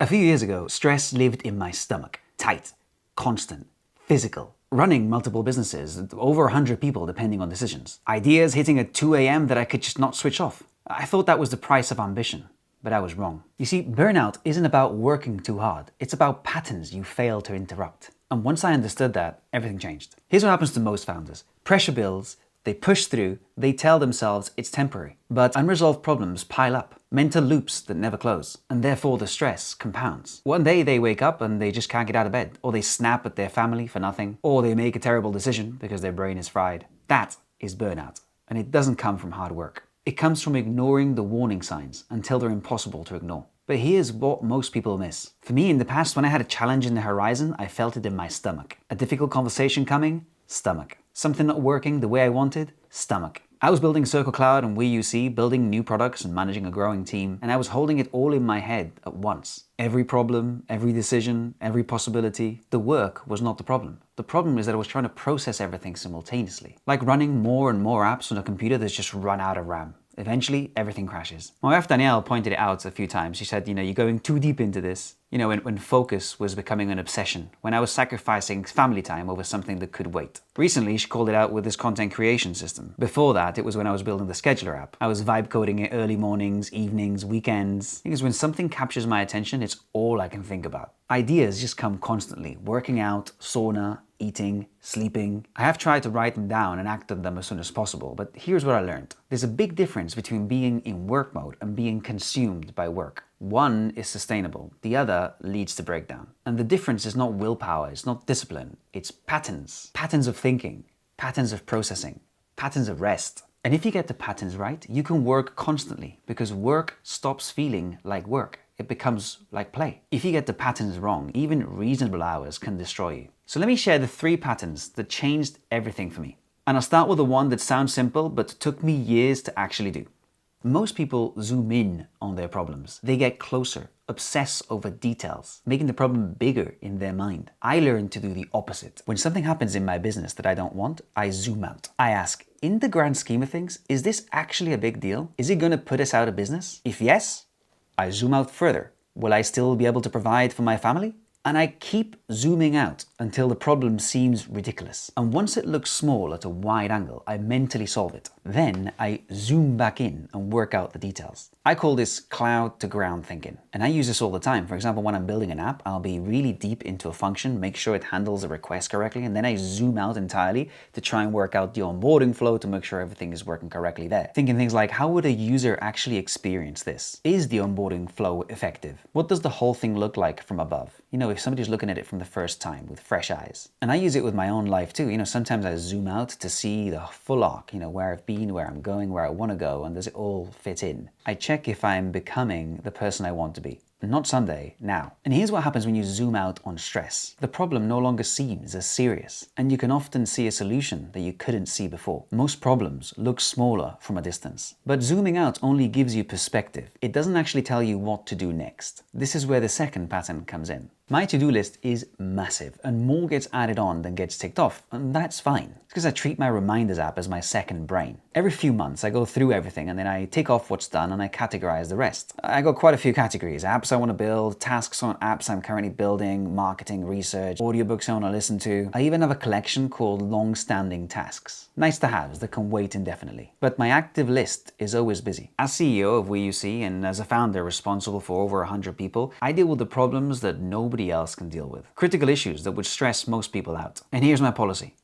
A few years ago, stress lived in my stomach. Tight, constant, physical. Running multiple businesses, over 100 people depending on decisions. Ideas hitting at 2 a.m. that I could just not switch off. I thought that was the price of ambition, but I was wrong. You see, burnout isn't about working too hard. It's about patterns you fail to interrupt. And once I understood that, everything changed. Here's what happens to most founders. Pressure builds, they push through, they tell themselves it's temporary. But unresolved problems pile up, mental loops that never close, and therefore the stress compounds. One day they wake up and they just can't get out of bed, or they snap at their family for nothing, or they make a terrible decision because their brain is fried. That is burnout, and it doesn't come from hard work. It comes from ignoring the warning signs until they're impossible to ignore. But here's what most people miss. For me, in the past, when I had a challenge in the horizon, I felt it in my stomach. A difficult conversation coming? Stomach. Something not working the way I wanted? Stomach. I was building Circle Cloud and WeUC, building new products and managing a growing team, and I was holding it all in my head at once. Every problem, every decision, every possibility. The work was not the problem. The problem is that I was trying to process everything simultaneously. Like running more and more apps on a computer that's just run out of RAM. Eventually, everything crashes. My wife Danielle pointed it out a few times. She said, you're going too deep into this. When focus was becoming an obsession, when I was sacrificing family time over something that could wait. Recently, she called it out with this content creation system. Before that, it was when I was building the scheduler app. I was vibe coding it early mornings, evenings, weekends. Because when something captures my attention, it's all I can think about. Ideas just come constantly. Working out, sauna, eating, sleeping. I have tried to write them down and act on them as soon as possible, but here's what I learned. There's a big difference between being in work mode and being consumed by work. One is sustainable, the other leads to breakdown. And the difference is not willpower, it's not discipline, it's patterns. Patterns of thinking, patterns of processing, patterns of rest. And if you get the patterns right, you can work constantly because work stops feeling like work. It becomes like play. If you get the patterns wrong, even reasonable hours can destroy you. So let me share the 3 patterns that changed everything for me. And I'll start with the one that sounds simple, but took me years to actually do. Most people zoom in on their problems. They get closer, obsess over details, making the problem bigger in their mind. I learned to do the opposite. When something happens in my business that I don't want, I zoom out. I ask, in the grand scheme of things, is this actually a big deal? Is it going to put us out of business? If yes, I zoom out further. Will I still be able to provide for my family? And I keep zooming out until the problem seems ridiculous. And once it looks small at a wide angle, I mentally solve it. Then I zoom back in and work out the details. I call this cloud to ground thinking. And I use this all the time. For example, when I'm building an app, I'll be really deep into a function, make sure it handles a request correctly, and then I zoom out entirely to try and work out the onboarding flow to make sure everything is working correctly there. Thinking things like, how would a user actually experience this? Is the onboarding flow effective? What does the whole thing look like from above? If somebody's looking at it from the first time with fresh eyes. And I use it with my own life too. Sometimes I zoom out to see the full arc, where I've been, where I'm going, where I want to go, and does it all fit in? I check if I'm becoming the person I want to be. Not someday, now. And here's what happens when you zoom out on stress. The problem no longer seems as serious, and you can often see a solution that you couldn't see before. Most problems look smaller from a distance. But zooming out only gives you perspective. It doesn't actually tell you what to do next. This is where the second pattern comes in. My to-do list is massive, and more gets added on than gets ticked off, and that's fine. It's because I treat my reminders app as my second brain. Every few months I go through everything and then I tick off what's done and I categorize the rest. I got quite a few categories: apps I want to build, tasks on apps I'm currently building, marketing, research, audiobooks I want to listen to. I even have a collection called long-standing tasks. Nice to haves that can wait indefinitely. But my active list is always busy. As CEO of WeUC and as a founder responsible for over 100 people, I deal with the problems that nobody else can deal with. Critical issues that would stress most people out. And here's my policy.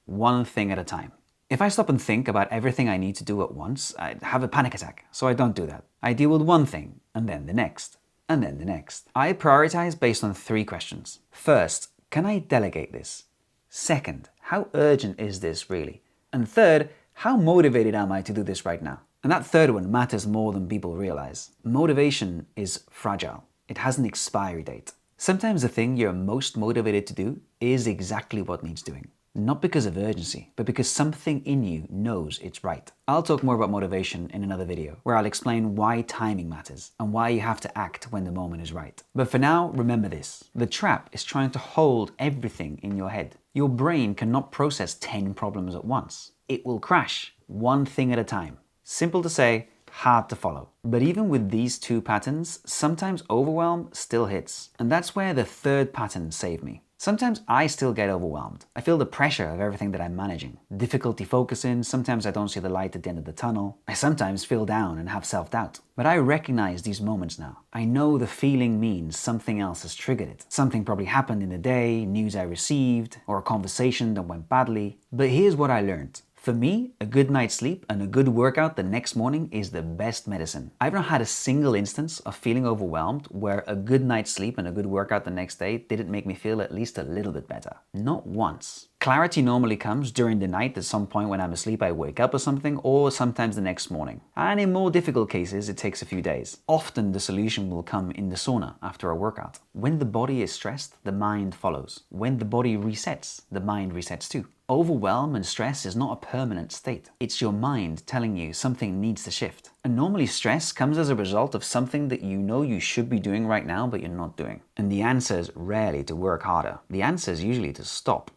One thing at a time. If I stop and think about everything I need to do at once, I'd have a panic attack. So I don't do that. I deal with one thing, and then the next, and then the next. I prioritize based on 3 questions. First, can I delegate this? Second, how urgent is this really? And third, how motivated am I to do this right now? And that third one matters more than people realize. Motivation is fragile. It has an expiry date. Sometimes the thing you're most motivated to do is exactly what needs doing. Not because of urgency, but because something in you knows it's right. I'll talk more about motivation in another video, where I'll explain why timing matters and why you have to act when the moment is right. But for now, remember this. The trap is trying to hold everything in your head. Your brain cannot process 10 problems at once. It will crash, one thing at a time. Simple to say, hard to follow. But even with these two patterns, sometimes overwhelm still hits. And that's where the third pattern saved me. Sometimes I still get overwhelmed. I feel the pressure of everything that I'm managing. Difficulty focusing, sometimes I don't see the light at the end of the tunnel. I sometimes feel down and have self-doubt. But I recognize these moments now. I know the feeling means something else has triggered it. Something probably happened in the day, news I received, or a conversation that went badly. But here's what I learned. For me, a good night's sleep and a good workout the next morning is the best medicine. I've not had a single instance of feeling overwhelmed where a good night's sleep and a good workout the next day didn't make me feel at least a little bit better. Not once. Clarity normally comes during the night. At some point when I'm asleep, I wake up or something, or sometimes the next morning. And in more difficult cases, it takes a few days. Often the solution will come in the sauna after a workout. When the body is stressed, the mind follows. When the body resets, the mind resets too. Overwhelm and stress is not a permanent state. It's your mind telling you something needs to shift. And normally stress comes as a result of something that you know you should be doing right now, but you're not doing. And the answer is rarely to work harder. The answer is usually to stop.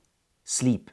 Sleep,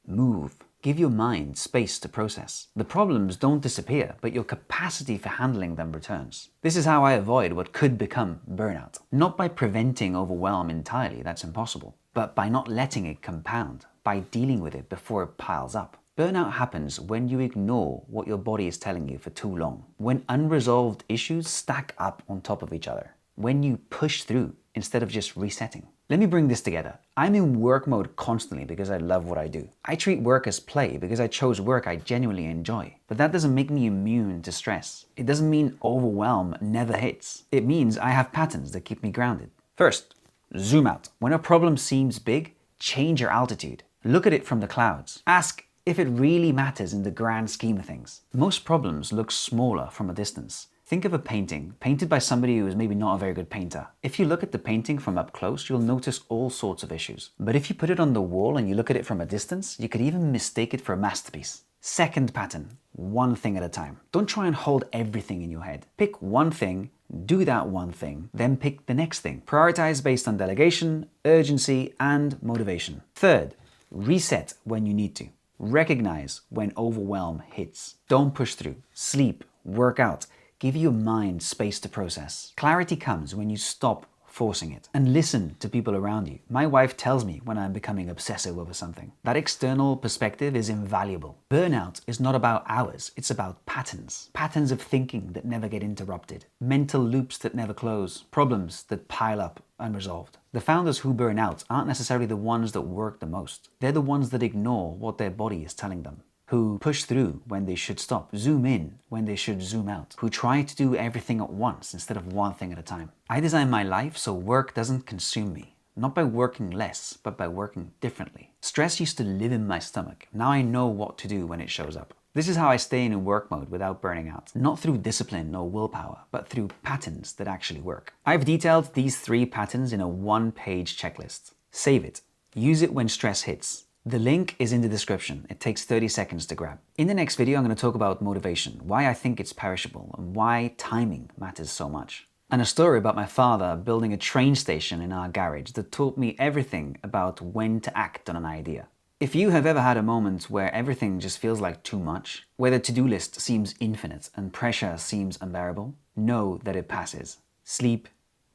move, give your mind space to process. The problems don't disappear, but your capacity for handling them returns. This is how I avoid what could become burnout. Not by preventing overwhelm entirely, that's impossible, but by not letting it compound, by dealing with it before it piles up. Burnout happens when you ignore what your body is telling you for too long, when unresolved issues stack up on top of each other, when you push through instead of just resetting. Let me bring this together. I'm in work mode constantly because I love what I do. I treat work as play because I chose work I genuinely enjoy. But that doesn't make me immune to stress. It doesn't mean overwhelm never hits. It means I have patterns that keep me grounded. First, zoom out. When a problem seems big, change your altitude. Look at it from the clouds. Ask if it really matters in the grand scheme of things. Most problems look smaller from a distance. Think of a painting, painted by somebody who is maybe not a very good painter. If you look at the painting from up close, you'll notice all sorts of issues. But if you put it on the wall and you look at it from a distance, you could even mistake it for a masterpiece. Second pattern, one thing at a time. Don't try and hold everything in your head. Pick one thing, do that one thing, then pick the next thing. Prioritize based on delegation, urgency, and motivation. Third, reset when you need to. Recognize when overwhelm hits. Don't push through. Sleep, work out. Give your mind space to process. Clarity comes when you stop forcing it and listen to people around you. My wife tells me when I'm becoming obsessive over something. That external perspective is invaluable. Burnout is not about hours, it's about patterns. Patterns of thinking that never get interrupted. Mental loops that never close. Problems that pile up unresolved. The founders who burn out aren't necessarily the ones that work the most. They're the ones that ignore what their body is telling them. Who push through when they should stop, zoom in when they should zoom out, who try to do everything at once instead of one thing at a time. I design my life so work doesn't consume me, not by working less, but by working differently. Stress used to live in my stomach. Now I know what to do when it shows up. This is how I stay in work mode without burning out. Not through discipline or willpower, but through patterns that actually work. I've detailed these 3 patterns in a 1-page checklist. Save it. Use it when stress hits. The link is in the description. It takes 30 seconds to grab. In the next video, I'm going to talk about motivation, why I think it's perishable, and why timing matters so much. And a story about my father building a train station in our garage that taught me everything about when to act on an idea. If you have ever had a moment where everything just feels like too much, where the to-do list seems infinite and pressure seems unbearable, know that it passes. Sleep,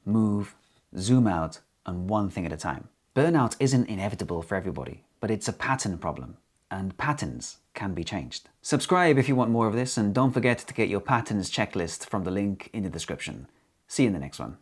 move, zoom out, and one thing at a time. Burnout isn't inevitable for everybody, but it's a pattern problem, and patterns can be changed. Subscribe if you want more of this, and don't forget to get your patterns checklist from the link in the description. See you in the next one.